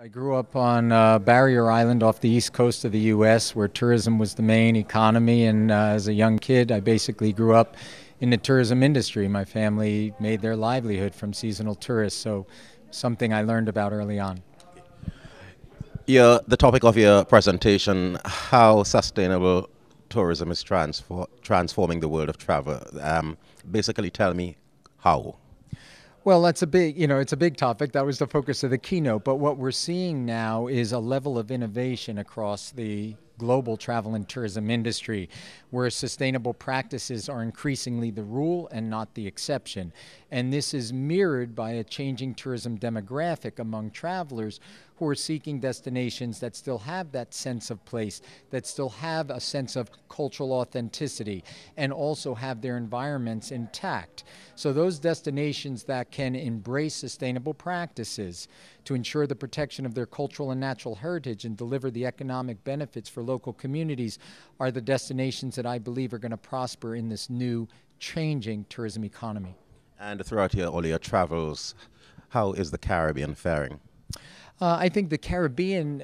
I grew up on Barrier Island off the east coast of the U.S., where tourism was the main economy. And as a young kid, I basically grew up in the tourism industry. My family made their livelihood from seasonal tourists, so something I learned about early on. The topic of your presentation, how sustainable tourism is transforming the world of travel. Basically, tell me how. Well, that's a big, it's a big topic. That was the focus of the keynote. But what we're seeing now is a level of innovation across the global travel and tourism industry where sustainable practices are increasingly the rule and not the exception. And this is mirrored by a changing tourism demographic among travelers who are seeking destinations that still have that sense of place, that still have a sense of cultural authenticity, and also have their environments intact. So those destinations that can embrace sustainable practices to ensure the protection of their cultural and natural heritage and deliver the economic benefits for local communities are the destinations that I believe are going to prosper in this new, changing tourism economy. And throughout all your travels, how is the Caribbean faring? I think the Caribbean,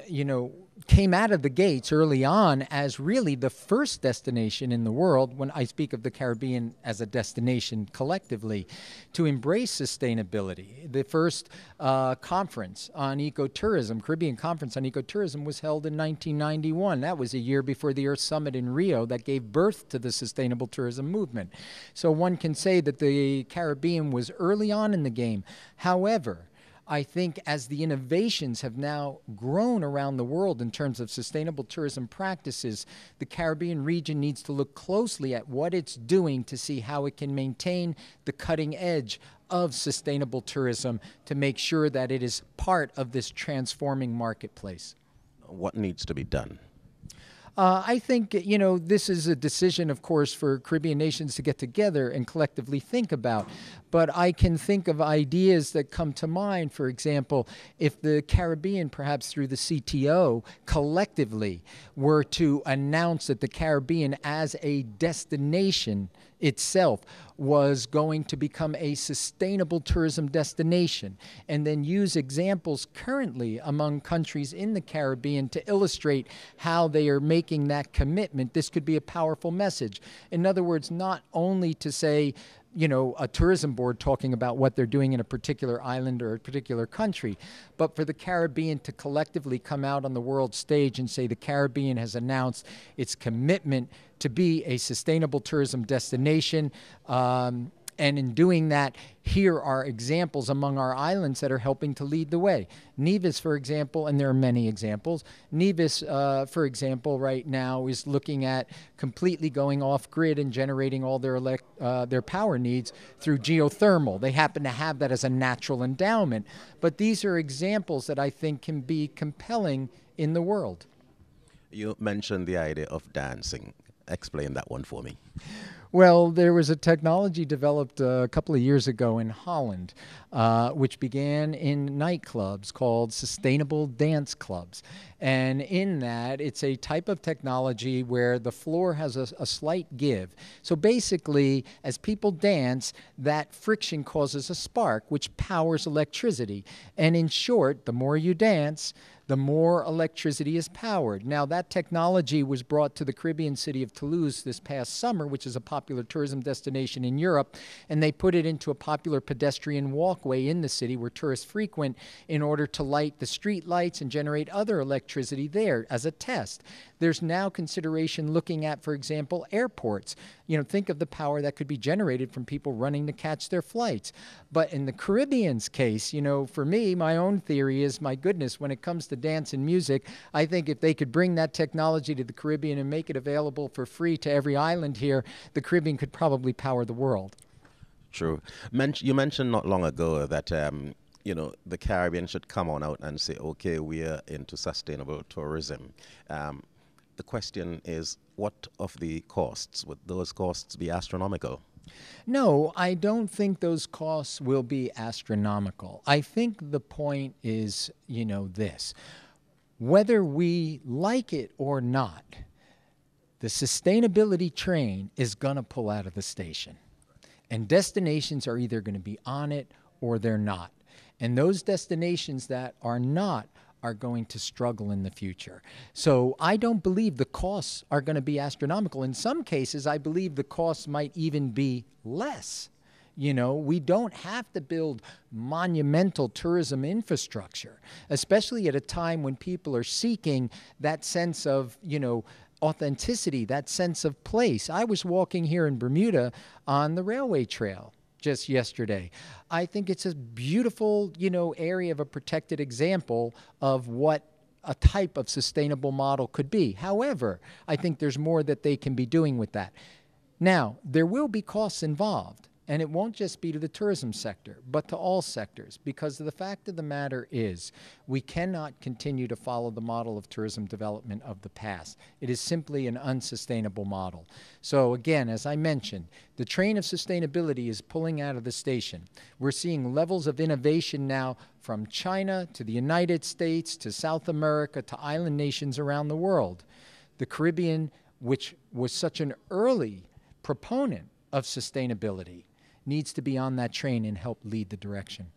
came out of the gates early on as really the first destination in the world, when I speak of the Caribbean as a destination collectively, to embrace sustainability. The first conference on ecotourism, Caribbean Conference on Ecotourism, was held in 1991. That was a year before the Earth Summit in Rio that gave birth to the sustainable tourism movement. So one can say that the Caribbean was early on in the game. However, I think as the innovations have now grown around the world in terms of sustainable tourism practices, the Caribbean region needs to look closely at what it's doing to see how it can maintain the cutting edge of sustainable tourism to make sure that it is part of this transforming marketplace. What needs to be done? I think, this is a decision, of course, for Caribbean nations to get together and collectively think about. But I can think of ideas that come to mind. For example, if the Caribbean, perhaps through the CTO, collectively were to announce that the Caribbean as a destination itself was going to become a sustainable tourism destination, and then use examples currently among countries in the Caribbean to illustrate how they are making that commitment, this could be a powerful message. In other words, not only to say, a tourism board talking about what they're doing in a particular island or a particular country, but for the Caribbean to collectively come out on the world stage and say the Caribbean has announced its commitment to be a sustainable tourism destination. And in doing that, here are examples among our islands that are helping to lead the way. Nevis, for example, and there are many examples. Nevis, for example, right now is looking at completely going off-grid and generating all their power needs through geothermal. They happen to have that as a natural endowment. But these are examples that I think can be compelling in the world. You mentioned the idea of dancing. Explain that one for me. Well, there was a technology developed a couple of years ago in Holland, which began in nightclubs called sustainable dance clubs. And in that, it's a type of technology where the floor has a slight give. So basically, as people dance, that friction causes a spark, which powers electricity. And in short, the more you dance, the more electricity is powered. Now, that technology was brought to the Caribbean city of Toulouse this past summer, which is a popular tourism destination in Europe, and they put it into a popular pedestrian walkway in the city where tourists frequent in order to light the street lights and generate other electricity there as a test. There's now consideration looking at, for example, airports. Think of the power that could be generated from people running to catch their flights. But in the Caribbean's case, for me, my own theory is, my goodness, when it comes to dance and music, I think if they could bring that technology to the Caribbean and make it available for free to every island here, the Caribbean could probably power the world. True. You mentioned not long ago that the Caribbean should come on out and say, okay, we are into sustainable tourism. The question is, what of the costs? Would those costs be astronomical? No, I don't think those costs will be astronomical. I think the point is, this. Whether we like it or not, the sustainability train is going to pull out of the station. And destinations are either going to be on it or they're not. And those destinations that are not are going to struggle in the future. So I don't believe the costs are going to be astronomical. In some cases, I believe the costs might even be less. You know, we don't have to build monumental tourism infrastructure, especially at a time when people are seeking that sense of, you know, authenticity, that sense of place. I was walking here in Bermuda on the railway trail just yesterday. I think it's a beautiful, you know, area of a protected example of what a type of sustainable model could be. However, I think there's more that they can be doing with that. Now, there will be costs involved. And it won't just be to the tourism sector, but to all sectors, because the fact of the matter is we cannot continue to follow the model of tourism development of the past. It is simply an unsustainable model. So again, as I mentioned, the train of sustainability is pulling out of the station. We're seeing levels of innovation now from China to the United States to South America to island nations around the world. The Caribbean, which was such an early proponent of sustainability, needs to be on that train and help lead the direction.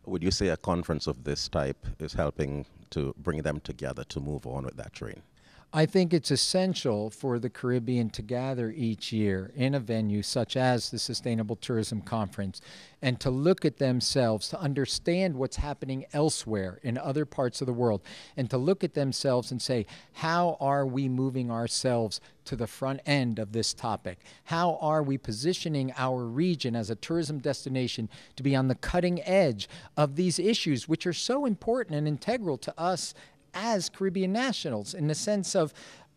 Would you say a conference of this type is helping to bring them together to move on with that train? I think it's essential for the Caribbean to gather each year in a venue such as the Sustainable Tourism Conference and to look at themselves, to understand what's happening elsewhere in other parts of the world, and to look at themselves and say, how are we moving ourselves to the front end of this topic? How are we positioning our region as a tourism destination to be on the cutting edge of these issues, which are so important and integral to us as Caribbean nationals, in the sense of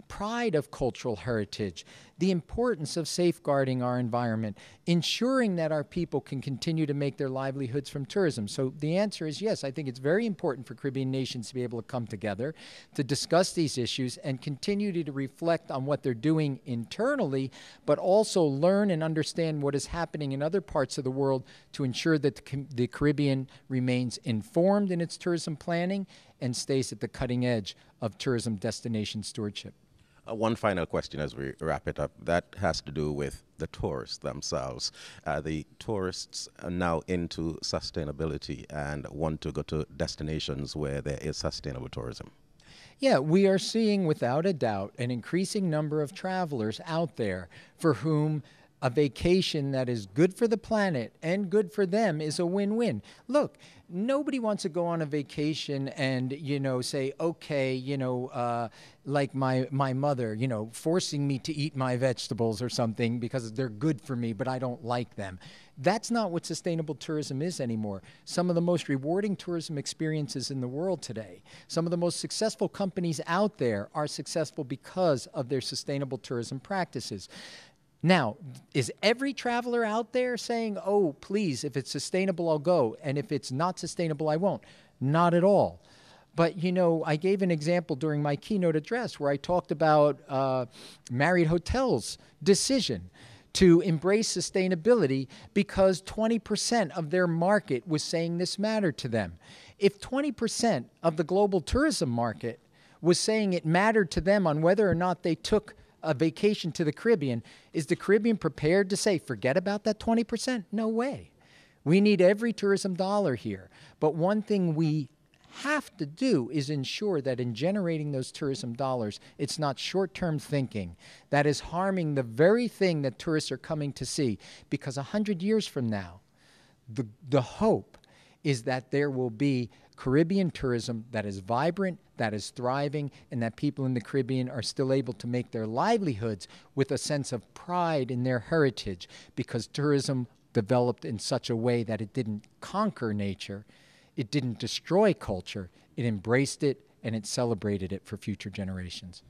pride of cultural heritage, the importance of safeguarding our environment, ensuring that our people can continue to make their livelihoods from tourism. So the answer is yes, I think it's very important for Caribbean nations to be able to come together to discuss these issues and continue to reflect on what they're doing internally, but also learn and understand what is happening in other parts of the world to ensure that the Caribbean remains informed in its tourism planning and stays at the cutting edge of tourism destination stewardship. One final question as we wrap it up. That has to do with the tourists themselves. The tourists are now into sustainability and want to go to destinations where there is sustainable tourism. Yeah, we are seeing without a doubt an increasing number of travelers out there for whom a vacation that is good for the planet and good for them is a win-win. Look, nobody wants to go on a vacation and, you know, say, okay, you know, like my mother, you know, forcing me to eat my vegetables or something because they're good for me, but I don't like them. That's not what sustainable tourism is anymore. Some of the most rewarding tourism experiences in the world today, some of the most successful companies out there are successful because of their sustainable tourism practices. Now, is every traveler out there saying, oh, please, if it's sustainable, I'll go, and if it's not sustainable, I won't? Not at all. But, you know, I gave an example during my keynote address where I talked about Marriott Hotels' decision to embrace sustainability because 20% of their market was saying this mattered to them. If 20% of the global tourism market was saying it mattered to them on whether or not they took a vacation to the Caribbean, is the Caribbean prepared to say, forget about that 20%? No way. We need every tourism dollar here. But one thing we have to do is ensure that in generating those tourism dollars, it's not short-term thinking that is harming the very thing that tourists are coming to see. Because 100 years from now, the hope is that there will be Caribbean tourism that is vibrant, that is thriving, and that people in the Caribbean are still able to make their livelihoods with a sense of pride in their heritage, because tourism developed in such a way that it didn't conquer nature, it didn't destroy culture, it embraced it, and it celebrated it for future generations.